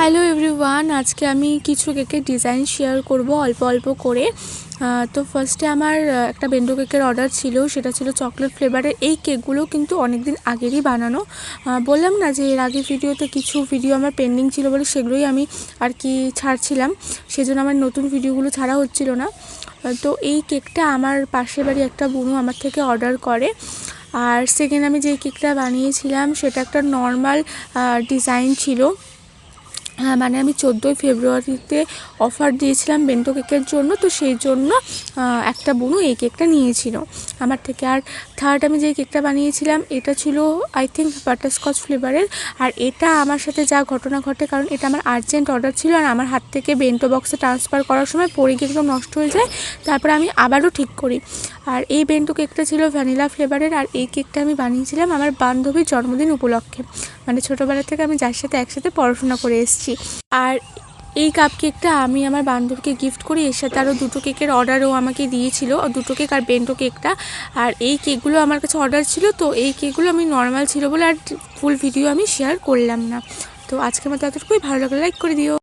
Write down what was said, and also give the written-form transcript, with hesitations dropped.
Hello everyone, আজকে আমি কিছু কেকের ডিজাইন শেয়ার করব অল্প অল্প করে। তো ফার্স্টে আমার একটা বেন্ডো কেকের অর্ডার ছিল, সেটা ছিল চকলেট ফ্লেভারের। এই কেকগুলো কিন্তু অনেক দিন আগেরই বানানো। বললাম না যে এর আগে ভিডিওতে কিছু ভিডিও আমার পেন্ডিং ছিল বলে সেগুলোই আমি আর কি ছাড়ছিলাম, সেজন্য আমার নতুন ভিডিওগুলো ছাড়া হচ্ছিল না। তো এই কেকটা আমার পাশের বাড়ি একটা বোনু আমার থেকে অর্ডার করে। আর সেকেন্ড আমি যে কেকটা বানিয়েছিলাম সেটা একটা নর্মাল ডিজাইন ছিল। মানে আমি 14ই ফেব্রুয়ারিতে অফার দিয়েছিলাম বেন্টো কেকের জন্য, তো সেই জন্য একটা বোনু এই কেকটা নিয়েছিল আমার থেকে। আর থার্ড আমি যে কেকটা বানিয়েছিলাম এটা ছিল আই থিঙ্ক বাটারস্কচ ফ্লেভারের। আর এটা আমার সাথে যা ঘটনা ঘটে, কারণ এটা আমার আর্জেন্ট অর্ডার ছিল আর আমার হাত থেকে বেন্টো বক্সে ট্রান্সফার করার সময় পড়ে গিয়ে একদম নষ্ট হয়ে যায়, তারপরে আমি আবারও ঠিক করি। আর এই বেন্টো কেকটা ছিল ভ্যানিলা ফ্লেভারের। আর এই কেকটা আমি বানিয়েছিলাম আমার বান্ধবীর জন্মদিন উপলক্ষে, মানে ছোটোবেলা থেকে আমি যার সাথে একসাথে পড়াশোনা করে এসেছি। আর এই কাপ কেকটা আমি আমার বান্ধবীকে গিফট করি, এর সাথে আরও দুটো কেকের অর্ডারও আমাকে দিয়েছিল, দুটো কেক আর বেন্টো কেকটা। আর এই কেকগুলো আমার কাছে অর্ডার ছিল, তো এই কেকগুলো আমি নর্মাল ছিল বলে আর ফুল ভিডিও আমি শেয়ার করলাম না। তো আজকের মতো এতটুকুই, ভালো লাগলে লাইক করে দিও।